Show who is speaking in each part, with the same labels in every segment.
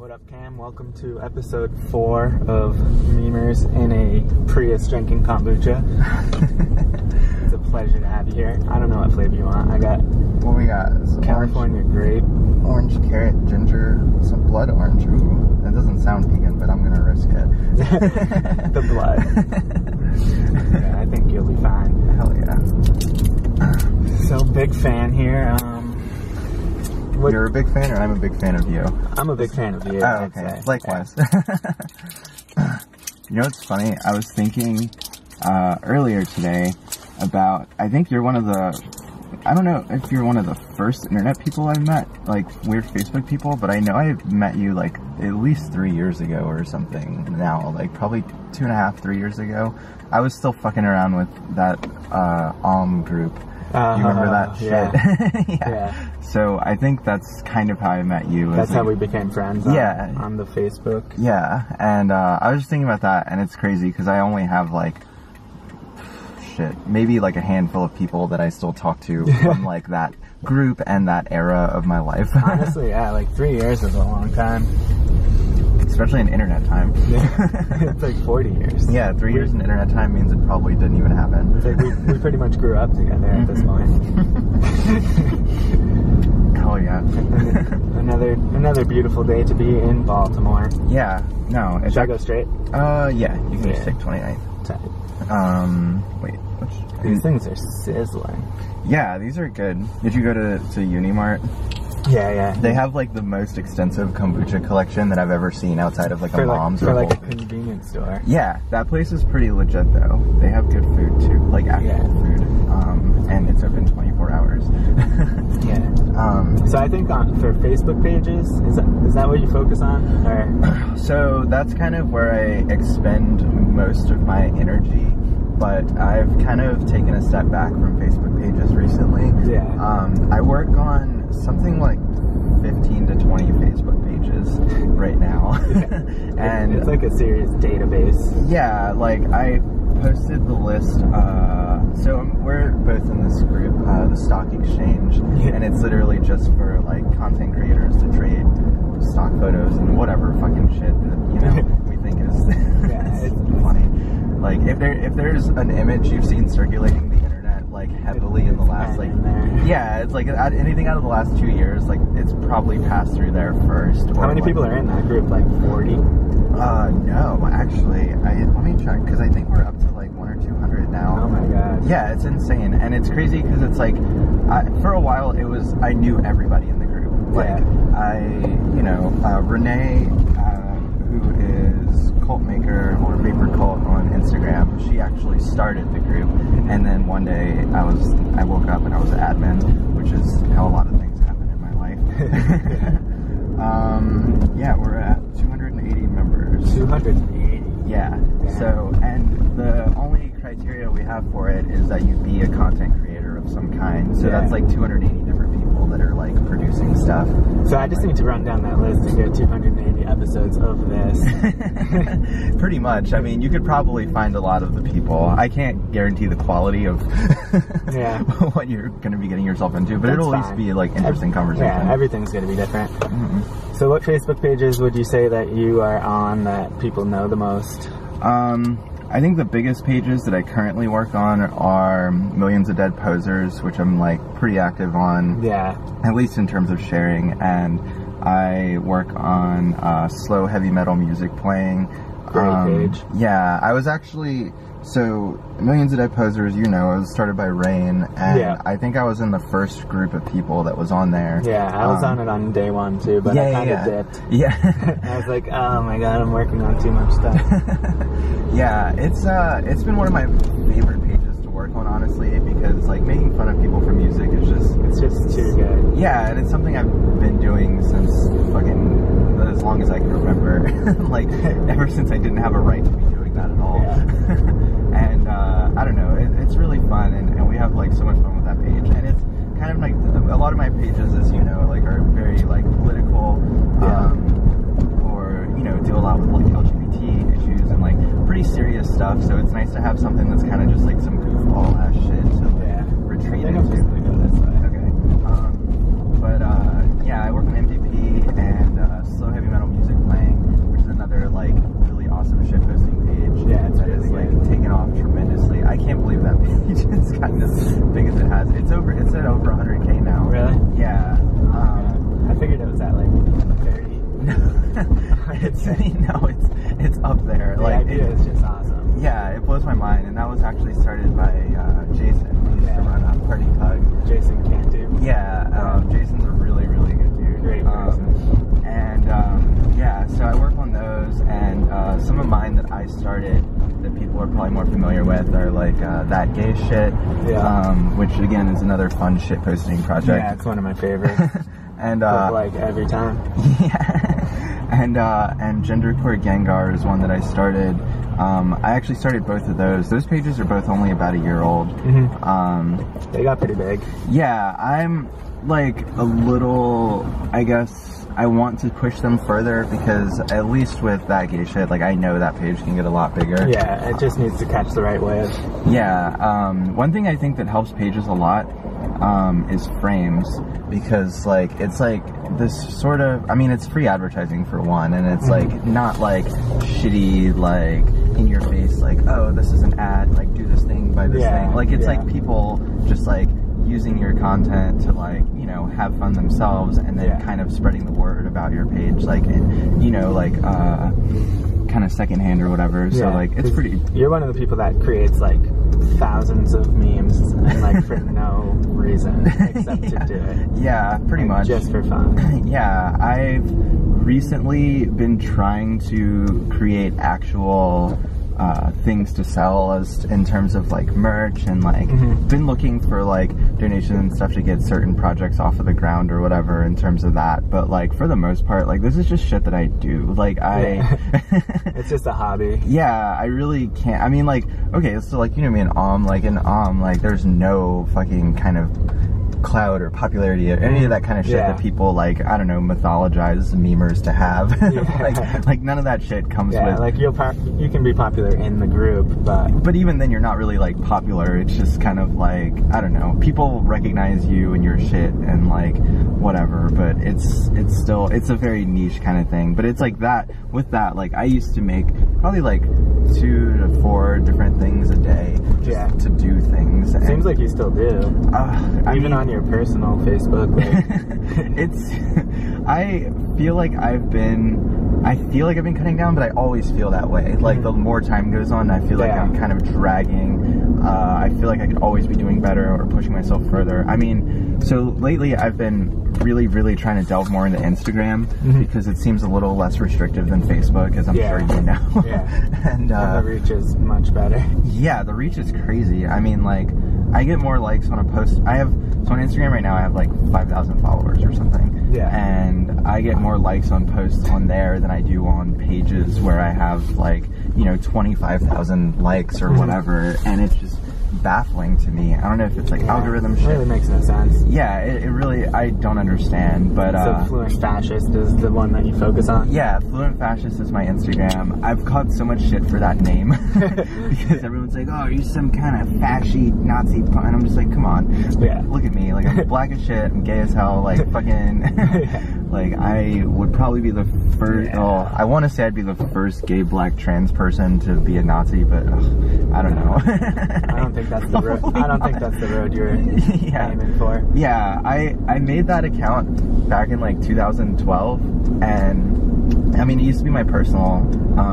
Speaker 1: What up, Cam? Welcome to episode 4 of Memers in a Prius drinking kombucha. It's a pleasure to have you here. I don't know what flavor you want.
Speaker 2: What we got?
Speaker 1: California grape.
Speaker 2: Orange, carrot, ginger, some blood orange. Ooh, that doesn't sound vegan, but I'm gonna risk it.
Speaker 1: The blood. Yeah, I think you'll be fine.
Speaker 2: Hell yeah.
Speaker 1: So, big fan here.
Speaker 2: You're a big fan, or I'm a big fan of you?
Speaker 1: I'm a big fan of you.
Speaker 2: Oh, okay. Likewise. Yeah. You know what's funny? I was thinking earlier today about, I think you're one of the, I don't know if you're one of the first internet people I've met, like weird Facebook people, but I know I met you like at least 3 years ago or something now, like probably 2.5, 3 years ago. I was still fucking around with that group. Do you remember that shit?
Speaker 1: Yeah.
Speaker 2: Yeah. So I think that's kind of how I met you.
Speaker 1: That's how we became friends on,
Speaker 2: yeah.
Speaker 1: On the Facebook.
Speaker 2: Yeah, and I was just thinking about that, and it's crazy because I only have like, maybe like a handful of people that I still talk to from like that group and that era of my life.
Speaker 1: Honestly, yeah, like 3 years is a long time.
Speaker 2: Especially in internet time.
Speaker 1: Yeah. It's like 40 years.
Speaker 2: Yeah, 3 years in internet time means it probably didn't even happen.
Speaker 1: It's like we pretty much grew up together at this point.
Speaker 2: Hell yeah.
Speaker 1: Another beautiful day to be in Baltimore.
Speaker 2: Yeah, no.
Speaker 1: Should I go straight?
Speaker 2: Yeah, you can just take 29. Wait,
Speaker 1: these things are sizzling.
Speaker 2: Yeah, these are good. Did you go to Unimart?
Speaker 1: Yeah.
Speaker 2: They have like the most extensive kombucha collection that I've ever seen outside of like a mom's
Speaker 1: for
Speaker 2: or
Speaker 1: like a convenience store.
Speaker 2: Yeah, that place is pretty legit though. They have good food too, like actual food. And it's open 24 hours.
Speaker 1: Yeah. So I think for Facebook pages, is that what you focus on? Or?
Speaker 2: So that's kind of where I expend most of my energy. But I've kind of taken a step back from Facebook pages recently.
Speaker 1: Yeah.
Speaker 2: I work on something like 15 to 20 Facebook pages right now. And
Speaker 1: it's like a serious database.
Speaker 2: Yeah, like I posted the list. So we're both in this group, the Stock Exchange, and it's literally just for like content creators to trade stock photos and whatever fucking shit that, we think is it's funny. Like if there's an image you've seen circulating the internet like heavily in the last it's like anything out of the last 2 years, like it's probably passed through there first.
Speaker 1: How many people are in that group? Like 40?
Speaker 2: No, actually, let me check because I think we're up to like 100 or 200 now.
Speaker 1: Oh my god.
Speaker 2: Yeah, it's insane, and it's crazy because it's like for a while I knew everybody in the group. Like Renee, who is Cult Maker or Vapor Cult on Instagram, she actually started the group, and then one day I woke up and I was an admin, which is how a lot of things happen in my life. Yeah, we're at 280 members.
Speaker 1: 280?
Speaker 2: Yeah. So, and the only criteria we have for it is that you be a content creator of some kind. So that's like 280 different people that are like producing stuff.
Speaker 1: So I just need to run down that list and get 280 episodes of this.
Speaker 2: Pretty much. I mean, you could probably find a lot of the people. I can't guarantee the quality of what you're going to be getting yourself into, but it'll at least be like interesting conversation.
Speaker 1: Yeah, everything's going to be different. Mm-hmm. So what Facebook pages would you say that you are on that people know the most?
Speaker 2: I think the biggest pages that I currently work on are Millions of Dead Posers, which I'm like pretty active on. Yeah. At least in terms of sharing. And I work on slow heavy metal music playing.
Speaker 1: Great page.
Speaker 2: Yeah, I was actually, so Millions of Dead Posers, it was started by Rain, and I think I was in the first group of people that was on there.
Speaker 1: Yeah, I was on it on day one too, but I kind of dipped.
Speaker 2: Yeah.
Speaker 1: I was like, oh my god, I'm working on too much stuff.
Speaker 2: Yeah, it's been one of my favorite pages to work on, honestly, because like making fun of people for music is just
Speaker 1: too good.
Speaker 2: Yeah, and it's something I've been doing since fucking as long as I can remember. Like ever since I didn't have a right to be doing that at all. Yeah. And I don't know, it's really fun, and we have like so much fun with that page, and it's kind of like a lot of my pages, as you know, like are very like political, or deal a lot with like LGBT issues and like pretty serious stuff. So it's nice to have something that's kind of just like some goofball ass shit to retreat into. Okay. But yeah, I work on MVP and slow heavy metal music it's it's up there.
Speaker 1: The idea is just awesome.
Speaker 2: Yeah, it blows my mind, and that was actually started by Jason. We used to run a Party Pug.
Speaker 1: Jason Cantu.
Speaker 2: Yeah, Jason's a really, really good dude.
Speaker 1: Great person.
Speaker 2: And yeah, so I work on those, and some of mine that I started that people are probably more familiar with are like That Gay Shit, which again is another fun shit posting project.
Speaker 1: Yeah, it's one of my favorites.
Speaker 2: And
Speaker 1: like every time.
Speaker 2: Yeah. And Genderqueer Gengar is one that I started. I actually started both of those. Those pages are both only about a year old.
Speaker 1: Mm-hmm. They got pretty big.
Speaker 2: Yeah, I'm like a little, I guess, I want to push them further because at least with That Gay Shit, like I know that page can get a lot bigger.
Speaker 1: Yeah, it just needs to catch the right wave.
Speaker 2: Yeah, one thing I think that helps pages a lot is frames, because like it's like this sort of, I mean, it's free advertising for one, and it's like not like shitty, like in your face, like, oh, this is an ad, like do this thing, buy this thing. Like it's like people just like using your content to like, you know, have fun themselves, and then kind of spreading the word about your page, like, you know, like kind of secondhand or whatever. So like it's pretty.
Speaker 1: You're one of the people that creates like thousands of memes and like for no reason except to do it.
Speaker 2: Yeah, pretty much.
Speaker 1: Just for fun.
Speaker 2: Yeah, I've recently been trying to create actual things to sell as in terms of like merch, and like been looking for like donations and stuff to get certain projects off of the ground or whatever in terms of that. But like for the most part, like this is just shit that I do. Like
Speaker 1: it's just a hobby.
Speaker 2: Yeah, I really can't. I mean, like, okay, so like, you know me, in like there's no fucking kind of clout or popularity or any of that kind of shit that people like, I don't know, mythologize memers to have. like none of that shit comes with.
Speaker 1: Like you can be popular in the group, but even
Speaker 2: then you're not really like popular. It's just kind of like, I don't know, people recognize you and your shit and like whatever, but it's still, it's a very niche kind of thing. But it's like that, with that, like I used to make probably like 2 to 4 different things a day just to do things.
Speaker 1: Seems like you still do. Even on your personal Facebook. Like.
Speaker 2: I feel like I've been cutting down, but I always feel that way. Like the more time goes on, I feel like I'm kind of dragging. I feel like I could always be doing better or pushing myself further. I mean, so lately I've been really, really trying to delve more into Instagram because it seems a little less restrictive than Facebook, as I'm sure you know. And
Speaker 1: the reach is much better.
Speaker 2: Yeah, the reach is crazy. I mean, like, I get more likes on a post. So on Instagram right now I have like 5,000 followers or something. Yeah. And I get more likes on posts on there than I do on pages where I have like, you know, 25,000 likes or whatever. And it's just baffling to me. I don't know if it's like algorithm shit.
Speaker 1: It really makes no sense.
Speaker 2: Yeah, it really, I don't understand, but
Speaker 1: so Fluent Fascist is the one that you focus on?
Speaker 2: Yeah, Fluent Fascist is my Instagram. I've caught so much shit for that name because everyone's like, oh, are you some kind of fashy Nazi pun? And I'm just like, come on, look at me, like I'm black as shit, I'm gay as hell, like fucking like I would probably be the first, I want to say I'd be the first gay black trans person to be a Nazi, but I don't know.
Speaker 1: I don't think that's the road. I don't think that's the road you're aiming for.
Speaker 2: Yeah, I made that account back in like 2012, and I mean, it used to be my personal.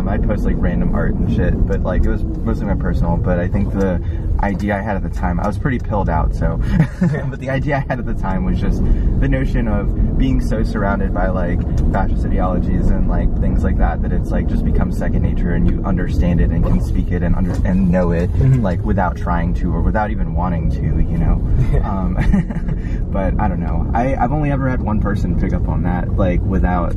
Speaker 2: I'd post like random art and shit, but like it was mostly my personal. But I think the idea I had at the time, I was pretty pilled out, so. But the idea I had at the time was just the notion of being so surrounded by like fascist ideologies and like things like that, that it's like just becomes second nature, and you understand it and can speak it and know it like without trying to or without even wanting to, you know. But I don't know. I've only ever had one person pick up on that, like without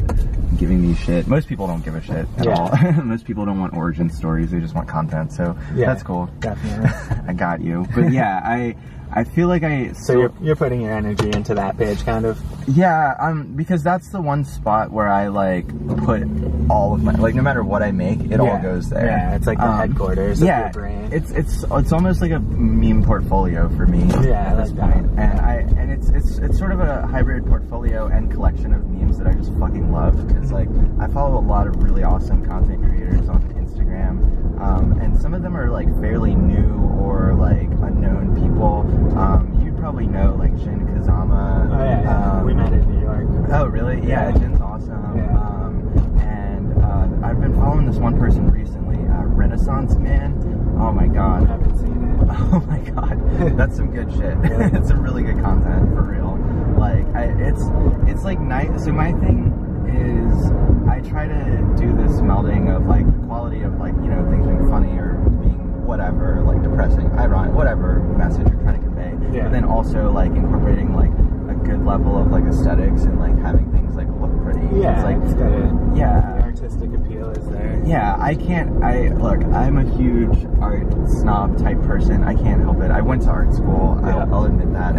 Speaker 2: giving me shit. Most people don't give a shit at all. Most people don't want origin stories, they just want content, so that's cool.
Speaker 1: Definitely.
Speaker 2: I got you. But yeah, I feel like
Speaker 1: So you're putting your energy into that page, kind of?
Speaker 2: Yeah, because that's the one spot where I like put all of my, like no matter what I make, it all goes there.
Speaker 1: Yeah, it's like the headquarters of your brain.
Speaker 2: It's almost like a meme portfolio for me.
Speaker 1: Yeah,
Speaker 2: at this point. And it's sort of a hybrid portfolio and collection of memes that I just fucking love, because like I follow a lot of really awesome content creators on Instagram, and some of them are like fairly new or like unknown people. You'd probably know like Jin Kazama.
Speaker 1: Oh yeah, we met in New York.
Speaker 2: Oh really? Yeah, Jin's awesome.
Speaker 1: Yeah.
Speaker 2: And That's some good shit.
Speaker 1: Really?
Speaker 2: It's some really good content, for real. Like, it's like nice. So my thing is, I try to do this melding of like the quality of like, you know, things being funny or being whatever, like depressing, ironic, whatever message you're trying to convey.
Speaker 1: Yeah.
Speaker 2: But then also like incorporating like a good level of like aesthetics and like having things like look pretty.
Speaker 1: Yeah,
Speaker 2: it's like,
Speaker 1: it's got a,
Speaker 2: yeah.
Speaker 1: the artistic appeal is there.
Speaker 2: Yeah, look, I'm a huge art snob type person. I can't help it. I went to art school,
Speaker 1: Yeah.
Speaker 2: I'll admit that.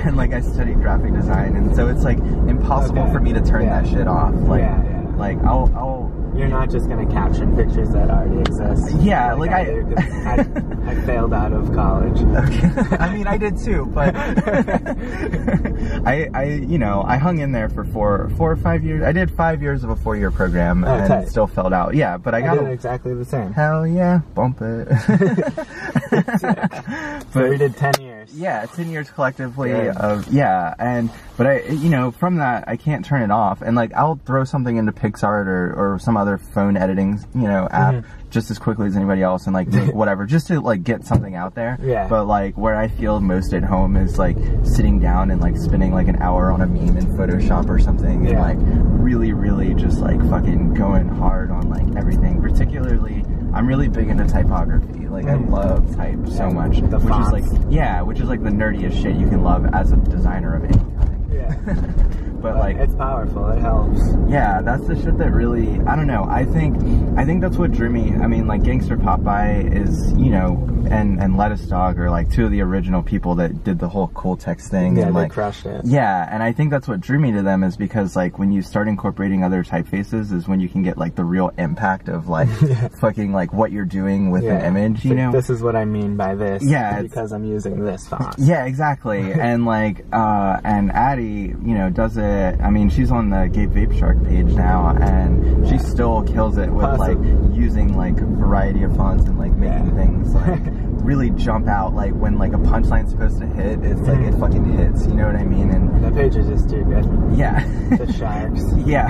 Speaker 2: And like I studied graphic design, and so it's like impossible for me to turn that shit off. Like, like I'll
Speaker 1: You're not just gonna caption pictures that already exist.
Speaker 2: Yeah, like
Speaker 1: I failed out of college.
Speaker 2: Okay. I mean, I did too, but you know, I hung in there for four or 5 years. I did 5 years of a 4-year program and still failed out. Yeah, but I got
Speaker 1: did exactly the same.
Speaker 2: Hell yeah, bump it.
Speaker 1: So we did 10 years.
Speaker 2: Yeah, 10 years collectively of but I, you know, from that I can't turn it off, and like I'll throw something into PixArt or some other phone editing, you know, app just as quickly as anybody else, and like make whatever just to like get something out there.
Speaker 1: Yeah.
Speaker 2: But like where I feel most at home is like sitting down and like spending like an hour on a meme in Photoshop or something, and like really just like fucking going hard on like everything. Particularly, I'm really big into typography. Like I love type so much, which is like the nerdiest shit you can love as a designer of any kind.
Speaker 1: Yeah.
Speaker 2: But like
Speaker 1: it's powerful, it helps.
Speaker 2: Yeah, that's the shit that really, I don't know, I think that's what drew me. I mean, like Gangster Popeye is, you know, and Lettuce Dog are like two of the original people that did the whole cool text thing.
Speaker 1: Yeah,
Speaker 2: and
Speaker 1: they
Speaker 2: like
Speaker 1: crushed it.
Speaker 2: Yeah, and I think that's what drew me to them, is because like when you start incorporating other typefaces is when you can get like the real impact of like fucking like what you're doing with an image, you know?
Speaker 1: This is what I mean by this.
Speaker 2: Yeah.
Speaker 1: Because I'm using this font.
Speaker 2: Yeah, exactly. And like, and Addie, you know, does it. I mean, she's on the Gabe Vape Shark page now, and she still kills it with like using like a variety of fonts and like making things like really jump out. Like when like a punchline's supposed to hit, it's like it fucking hits. You know what I mean? And
Speaker 1: the page is just too good.
Speaker 2: Yeah.
Speaker 1: The sharks.
Speaker 2: Yeah.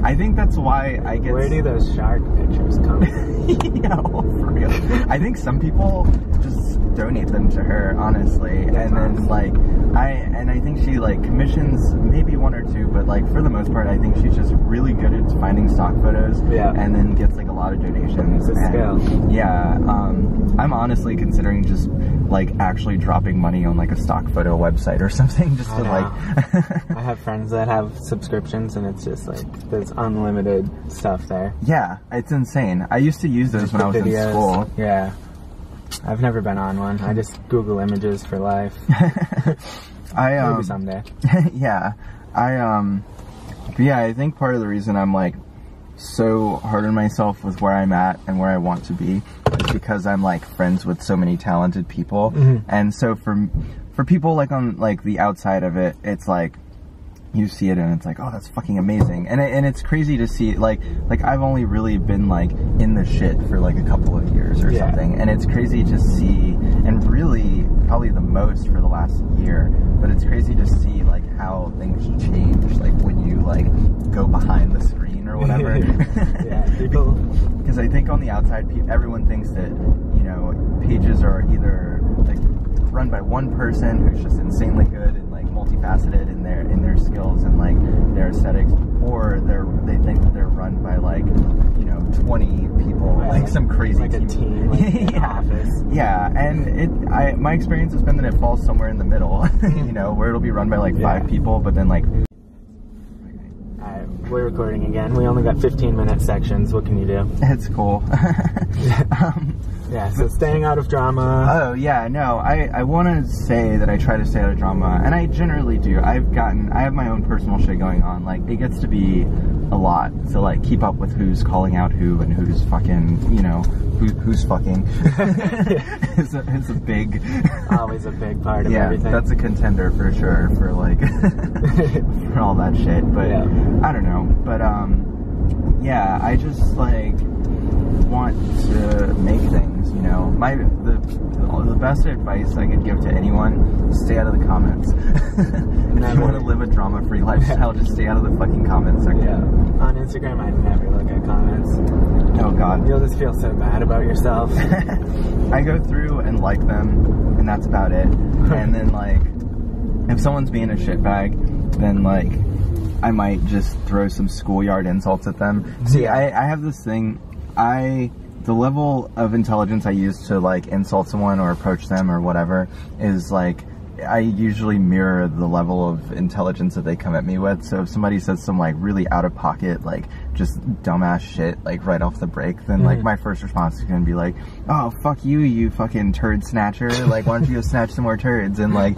Speaker 2: I think that's why I get.
Speaker 1: Where do those shark pictures come from?
Speaker 2: Yeah, well, for real. I think some people just donate them to her, honestly, and then like I think she like commissions maybe one or two, but like for the most part I think she's just really good at finding stock photos and then gets like a lot of donations.
Speaker 1: It's a skill.
Speaker 2: Yeah, I'm honestly considering just like actually dropping money on like a stock photo website or something just to like
Speaker 1: I have friends that have subscriptions, and it's just like there's unlimited stuff there.
Speaker 2: Yeah, it's insane. I used to use those when I was in school.
Speaker 1: Yeah, I've never been on one. I just Google images for life.
Speaker 2: Maybe
Speaker 1: someday.
Speaker 2: Yeah, I think part of the reason I'm like so hard on myself with where I'm at and where I want to be is because I'm like friends with so many talented people, and so for people like on like the outside of it, it's like you see it and it's like, oh, that's fucking amazing, and it's crazy to see like I've only really been like in the shit for like a couple of years or something, and it's crazy to see, and really probably the most for the last year, but it's crazy to see like how things change like when you like go behind the screen or whatever.
Speaker 1: People,
Speaker 2: because I think on the outside everyone thinks that, you know, pages are either like run by one person who's just insanely good and like multifaceted in their skills and like their aesthetics, or they think that they're run by like, you know, 20 people, like some crazy
Speaker 1: like team. Like an office.
Speaker 2: Yeah, and my experience has been that it falls somewhere in the middle, you know, where it'll be run by like 5 people, but then like.
Speaker 1: We're recording again. We only got 15-minute sections. What can you do?
Speaker 2: It's cool.
Speaker 1: Yeah, so staying out of drama.
Speaker 2: Oh, yeah, no, I want to say that I try to stay out of drama, and I generally do. I have my own personal shit going on. Like, it gets to be a lot to, like, keep up with who's calling out who and who's fucking, you know, who's fucking. It's a big...
Speaker 1: Always a big part of everything.
Speaker 2: Yeah, that's a contender for sure, for, like, for all that shit, but I don't know. But, yeah, I just, like, want to make things, you know. The best advice I could give to anyone: stay out of the comments. If you want to live a drama-free lifestyle, just stay out of the fucking comment section.
Speaker 1: On Instagram, I never look at comments.
Speaker 2: Oh God.
Speaker 1: You'll just feel so bad about yourself.
Speaker 2: I go through and like them, and that's about it. And then like, if someone's being a shitbag, then like, I might just throw some schoolyard insults at them. See, I have this thing, the level of intelligence I use to like insult someone or approach them or whatever is like, I usually mirror the level of intelligence that they come at me with. So if somebody says some like really out of pocket, like just dumbass shit, like right off the break, then like my first response is gonna be like, oh fuck you, you fucking turd snatcher, like why don't you go snatch some more turds, and like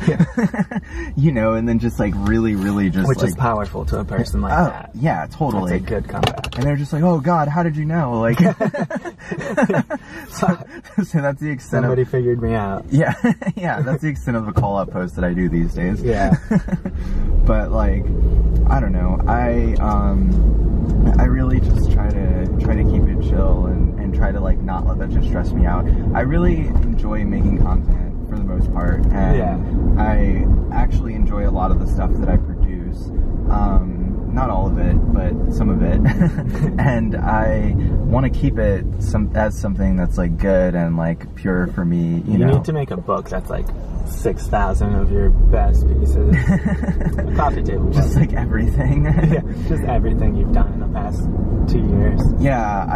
Speaker 2: you know, and then just like really just
Speaker 1: which
Speaker 2: like,
Speaker 1: is powerful to a person like that.
Speaker 2: Yeah, totally.
Speaker 1: That's a good comeback.
Speaker 2: And they're just like, oh God, how did you know? Like so that's the extent.
Speaker 1: Somebody figured me out.
Speaker 2: Yeah. Yeah, that's the extent of the call up post that I do these days.
Speaker 1: Yeah.
Speaker 2: But like, I don't know, I really just try to keep it chill and try to like not let that just stress me out. I really enjoy making content for the most part, and I actually enjoy a lot of the stuff that I produce. Not all of it, but some of it. And I want to keep it as something that's like good and like pure for me. You know?
Speaker 1: need to make a book that's like 6,000 of your best pieces. A coffee table book.
Speaker 2: Just like everything.
Speaker 1: Yeah, just everything you've done in the past 2 years.
Speaker 2: Yeah,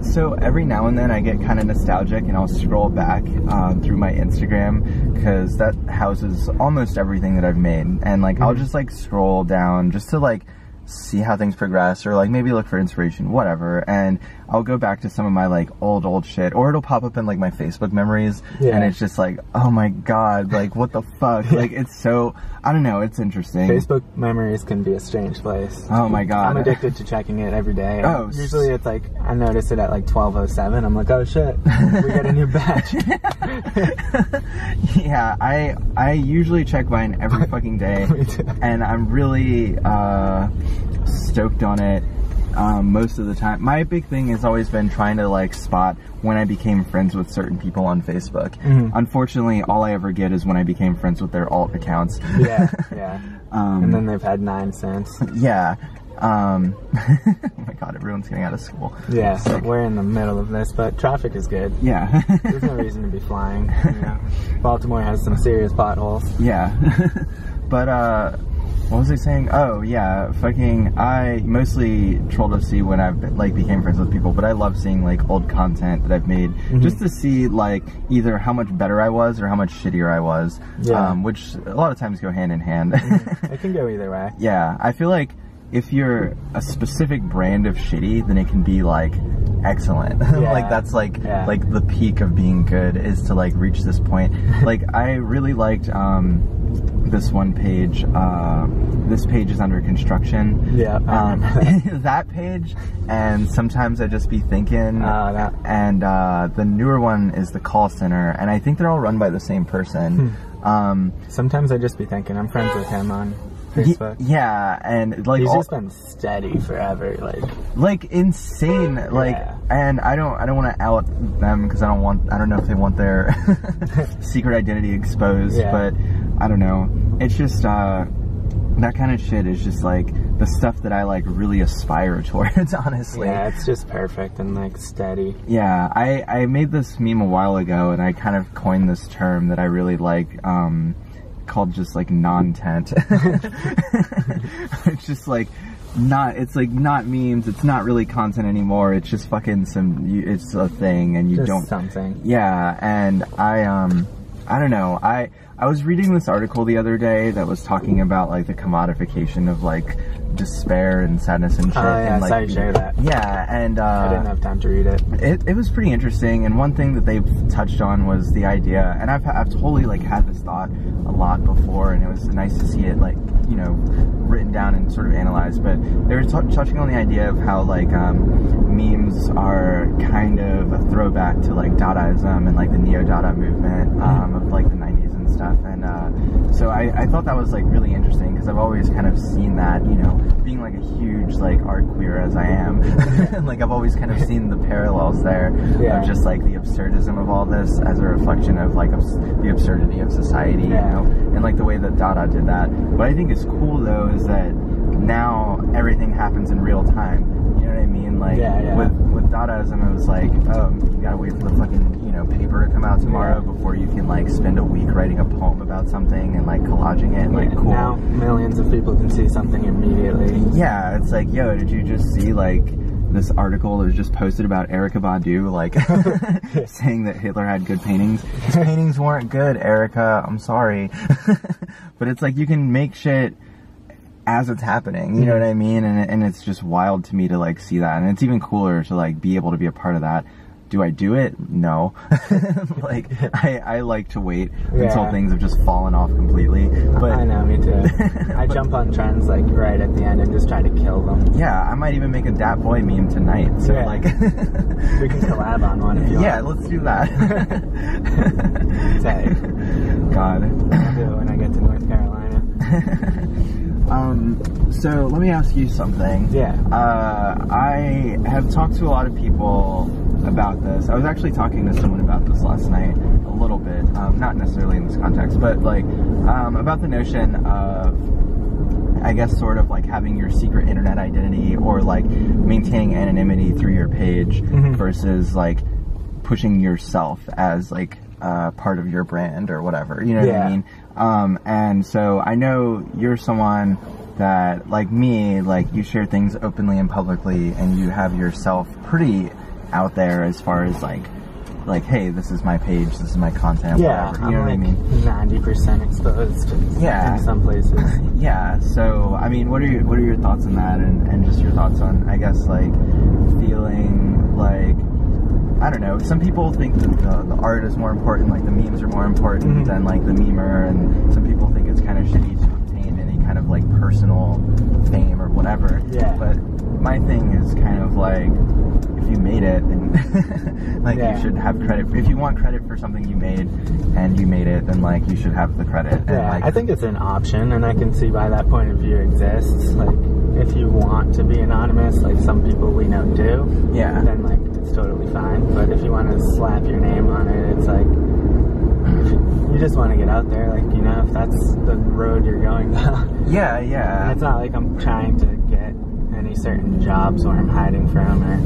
Speaker 2: so every now and then I get kind of nostalgic and I'll scroll back through my Instagram, because that houses almost everything that I've made, and like I'll just like scroll down just to like see how things progress, or like maybe look for inspiration, whatever, and I'll go back to some of my like old shit, or it'll pop up in like my Facebook memories, and it's just like, oh my God, like what the fuck. Like it's so, I don't know, it's interesting.
Speaker 1: Facebook memories can be a strange place.
Speaker 2: Oh my God.
Speaker 1: I'm addicted to checking it every day.
Speaker 2: Oh,
Speaker 1: usually it's like, I notice it at like 12:07. I'm like, oh shit, we got a new batch.
Speaker 2: Yeah, I usually check mine every fucking day.
Speaker 1: Me too.
Speaker 2: And I'm really stoked on it most of the time. My big thing has always been trying to like spot when I became friends with certain people on Facebook. Unfortunately, all I ever get is when I became friends with their alt accounts.
Speaker 1: Yeah. And then they've had 9 since.
Speaker 2: Yeah. Oh my God, everyone's getting out of school.
Speaker 1: Yeah, so we're in the middle of this, but traffic is good.
Speaker 2: Yeah.
Speaker 1: There's no reason to be flying. You know? Baltimore has some serious potholes.
Speaker 2: Yeah. But what was I saying? Oh yeah, I mostly troll to see when I've like became friends with people, but I love seeing like old content that I've made, just to see like either how much better I was or how much shittier I was, which a lot of times go hand in hand.
Speaker 1: It can go either way.
Speaker 2: Yeah, I feel like if you're a specific brand of shitty, then it can be like excellent. Like that's like the peak of being good, is to like reach this point. Like I really liked this one page. This page is under construction.
Speaker 1: Yeah.
Speaker 2: That page, and sometimes I just be thinking. And the newer one is the call center, and I think they're all run by the same person.
Speaker 1: Sometimes I just be thinking. I'm friends with him on Facebook.
Speaker 2: Yeah, and like
Speaker 1: he's just been steady forever,
Speaker 2: like insane, like, and I don't want to out them because I don't know if they want their secret identity exposed, but I don't know. It's just that kind of shit is just like the stuff that I like really aspire towards, honestly.
Speaker 1: Yeah, it's just perfect and like steady.
Speaker 2: Yeah, I made this meme a while ago, and I kind of coined this term that I really like, called just like non-tent. It's just like it's like not memes, it's not really content anymore, it's just fucking it's a thing, and you
Speaker 1: just
Speaker 2: don't
Speaker 1: something.
Speaker 2: Yeah, and I don't know, I was reading this article the other day that was talking about like the commodification of like despair and sadness and shit.
Speaker 1: Oh yeah,
Speaker 2: and, like,
Speaker 1: I saw you share that.
Speaker 2: Yeah, and
Speaker 1: I didn't have time to read it.
Speaker 2: It was pretty interesting, and one thing that they touched on was the idea, and I've totally like had this thought a lot before, and it was nice to see it like, you know, written down and sort of analyzed, but they were touching on the idea of how like memes are kind of a throwback to like Dadaism and like the Neo-Dada movement of like the 90s and stuff, and so I thought that was like really interesting, because I've always kind of seen that, you know, being like a huge like art queer as I am, like I've always kind of seen the parallels there of just like the absurdism of all this as a reflection of like the absurdity of society, you know, and like the way that Dada did that. What I think is cool though is that now everything happens in real time. You know what I mean? Like with Dadaism, it was like, oh, you gotta wait for the fucking, you know, paper to come out tomorrow before you can like spend a week writing a poem about something and like collaging it and like cool.
Speaker 1: Now millions of people can see something immediately.
Speaker 2: Yeah, it's like, yo, did you just see like this article that was just posted about Erykah Badu, like saying that Hitler had good paintings? His paintings weren't good, Erykah. I'm sorry. But it's like you can make shit as it's happening, you know what I mean? And it's just wild to me to like see that, and it's even cooler to like be able to be a part of that. Do I do it? No. Like I like to wait until things have just fallen off completely. But
Speaker 1: I know, me too. I jump on trends like right at the end and just try to kill them.
Speaker 2: Yeah, I might even make a Dat Boy meme tonight. So like
Speaker 1: we can collab on one if you want.
Speaker 2: Yeah, let's do that. God.
Speaker 1: I'll do it when I get to North Carolina.
Speaker 2: So let me ask you something.
Speaker 1: Yeah.
Speaker 2: I have talked to a lot of people about this. I was actually talking to someone about this last night a little bit, not necessarily in this context, but like about the notion of, I guess, sort of like having your secret internet identity or like maintaining anonymity through your page versus like pushing yourself as like part of your brand or whatever, you know what I mean? And so I know you're someone that, like me, like you share things openly and publicly, and you have yourself pretty out there as far as like, hey, this is my page, this is my content, whatever. You know what I mean?
Speaker 1: 90% exposed in some places.
Speaker 2: Yeah. So I mean, what are your thoughts on that, and just your thoughts on, I guess, like feeling like, I don't know, some people think that the art is more important, like the memes are more important than like the memer, and some people think it's kind of shitty to obtain any kind of like personal fame or whatever. Yeah. But my thing is kind of like, if you made it, then like you should have credit. If you want credit for something you made and you made it, then like you should have the credit. And, like,
Speaker 1: I think it's an option, and I can see why that point of view exists. Like, if you want to be anonymous, like some people we know do, then like it's totally fine. But if you want to slap your name on it, it's like, you just want to get out there, like, you know, if that's the road you're going down. Yeah. And it's not like I'm trying to get any certain jobs where I'm hiding from, or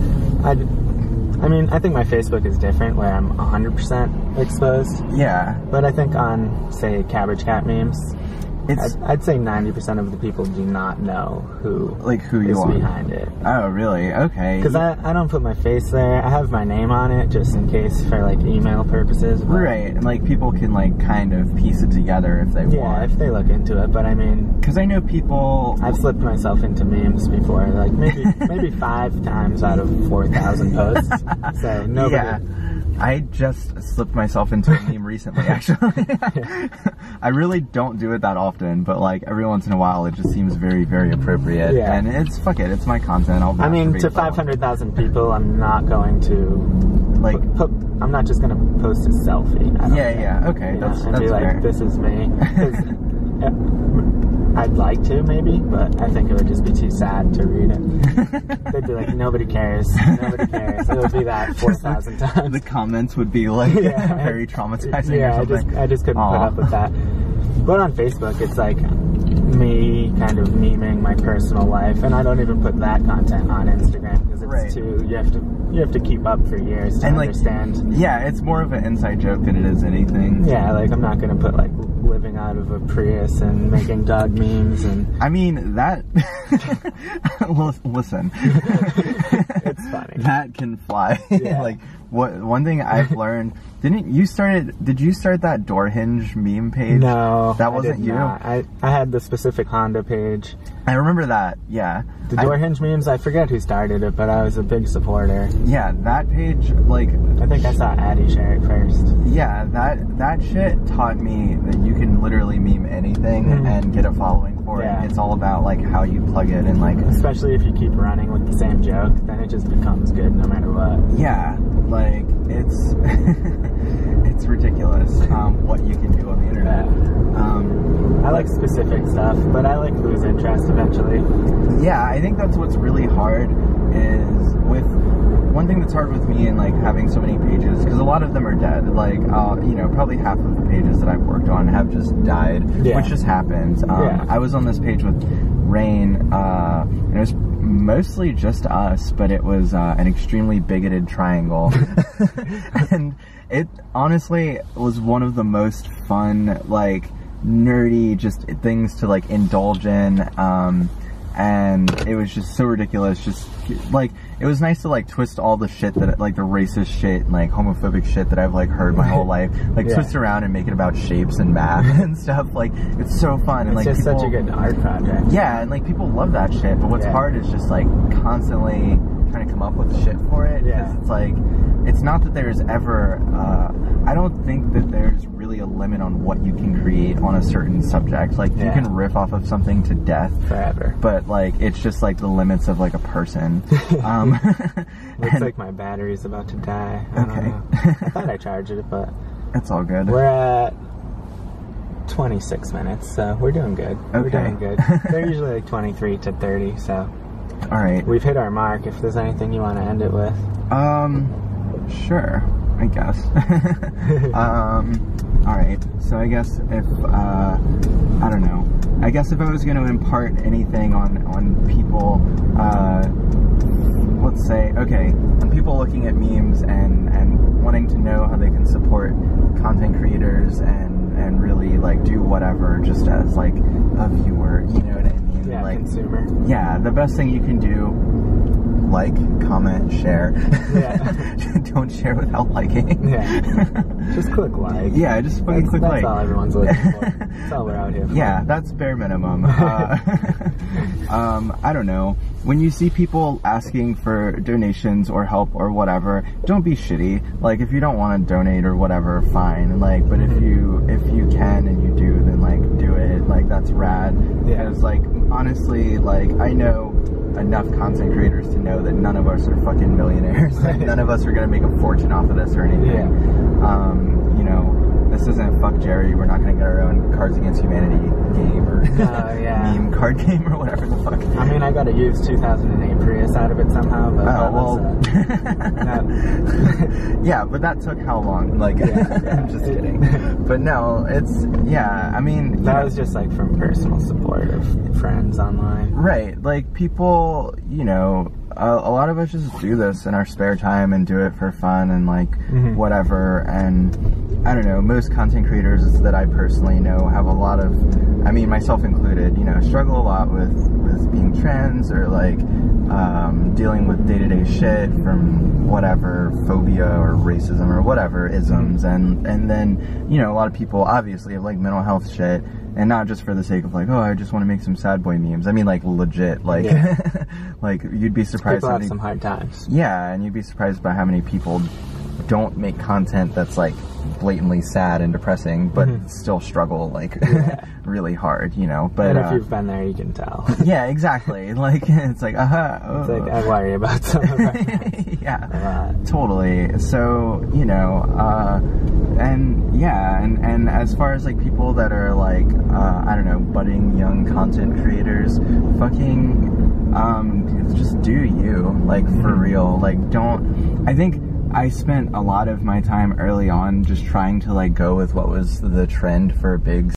Speaker 1: I mean, I think my Facebook is different, where I'm 100% exposed. Yeah. But I think on, say, Cabbage Cat memes, I'd say 90% of the people do not know who is behind it. Oh, really? Okay. Because I don't put my face there. I have my name on it just in case for like email purposes. Right, and like people can like kind of piece it together if they want. Yeah, if they look into it. But I mean, because I know people. I've slipped myself into memes before, like maybe 5 times out of 4,000 posts. So nobody. Yeah. I just slipped myself into a meme recently, actually. I really don't do it that often, but like every once in a while, it just seems very, very appropriate. Yeah. And it's, fuck it, it's my content. I mean, to 500,000 people, I'm not going to, like, I'm not just going to post a selfie. Okay, that's be like, fair. This is me. I'd like to, maybe, but I think it would just be too sad to read it. They'd be like, nobody cares. Nobody cares. It would be that 4,000 times. The comments would be like very traumatizing. Yeah, or something. I just couldn't put up with that. But on Facebook, it's like me kind of memeing my personal life, and I don't even put that content on Instagram because it's too, you have to keep up for years to understand. Yeah, it's more of an inside joke than it is anything. Yeah, like I'm not going to put like living out of a Prius and making dog memes, and I mean that listen, it's funny. That can fly. Like one thing I've learned, did you start that door hinge meme page? No, that wasn't you. I had the specific Honda page. I remember that. Yeah, the door hinge memes, I forget who started it, but I was a big supporter. Yeah, that page, like, I think I saw Addie share it first. Yeah, that shit taught me that you can literally meme anything and get a following for it. It's all about like how you plug it, and like, especially if you keep running with the same joke, then it just becomes good no matter what. Yeah, like it's it's ridiculous what you can do on the internet. I like specific stuff, but I like lose interest eventually. Yeah, I think that's what's really hard is with
Speaker 2: one thing that's hard with me and like having so many pages, because a lot of them are dead. Like, you know, probably half of the pages that I've worked on have just died, which just happens. I was on this page with Rain, and it was mostly just us, but it was an extremely bigoted triangle. And it honestly was one of the most fun, like, nerdy just things to like indulge in, and it was just so ridiculous. Just like, it was nice to like twist all the shit that, like, the racist shit and like homophobic shit that I've like heard my whole life, like twist around and make it about shapes and math and stuff. Like, it's so fun. And like,
Speaker 1: it's just
Speaker 2: people,
Speaker 1: such a good art project.
Speaker 2: Yeah, and like people love that shit, but what's hard is just like constantly trying to come up with shit for it, because it's like, it's not that there's ever I don't think that there's really a limit on what you can create on a certain subject. Like, you can riff off of something to death
Speaker 1: forever,
Speaker 2: but like, it's just like the limits of like a person.
Speaker 1: Looks like my battery's about to die. I don't know. I thought I charged it, but
Speaker 2: it's all good.
Speaker 1: We're at 26 minutes, so we're doing good. We're doing good. They're usually like 23 to 30, so
Speaker 2: all right,
Speaker 1: we've hit our mark. If there's anything you want to end it with,
Speaker 2: sure, I guess. Alright, so I guess if, I don't know, I guess if I was going to impart anything on people, let's say, okay, on people looking at memes and wanting to know how they can support content creators and really, like, do whatever just as, like, a viewer, you know what I mean?
Speaker 1: Yeah,
Speaker 2: like,
Speaker 1: consumer.
Speaker 2: Yeah, the best thing you can do, like, comment, share.
Speaker 1: Yeah.
Speaker 2: Don't share without liking.
Speaker 1: Yeah. Just click like.
Speaker 2: Yeah, just fucking click like.
Speaker 1: That's all everyone's looking for. That's all we're out here for.
Speaker 2: Yeah, that's bare minimum. I don't know. When you see people asking for donations or help or whatever, don't be shitty. Like, if you don't want to donate or whatever, fine. Like, but if you can and you do, then like, do it. Like, that's rad. Because like, honestly, like, I know enough content creators to know that none of us are fucking millionaires. Like, none of us are gonna make a fortune off of this or anything. You know, this isn't Fuck Jerry. We're not gonna get our own Cards Against Humanity game or meme card game or whatever the fuck.
Speaker 1: I mean, I got a used 2008 Prius out of it somehow. But
Speaker 2: yeah, but that took how long? Like, I'm just kidding. But no, it's, I mean,
Speaker 1: that was just like from personal support of friends online.
Speaker 2: Right, like people, you know, a lot of us just do this in our spare time and do it for fun and like whatever. And I don't know, most content creators that I personally know have a lot of, I mean, myself included, you know, struggle a lot with being trans or like dealing with day-to-day shit from whatever phobia or racism or whatever isms, and then, you know, a lot of people obviously have like mental health shit, and not just for the sake of like, oh, I just want to make some sad boy memes. I mean, like, legit, like like, you'd be surprised.
Speaker 1: People have some hard times.
Speaker 2: Yeah, and you'd be surprised by how many people don't make content that's like blatantly sad and depressing, but still struggle like really hard, you know. But
Speaker 1: and if you've been there, you can tell.
Speaker 2: Yeah, exactly. Like, it's like,
Speaker 1: it's like, I worry about some of that.
Speaker 2: Yeah, totally. So, you know, and yeah, and as far as like people that are like, I don't know, budding young content creators, fucking just do you, like, for real. Like, don't, I think I spent a lot of my time early on just trying to like go with what was the trend for big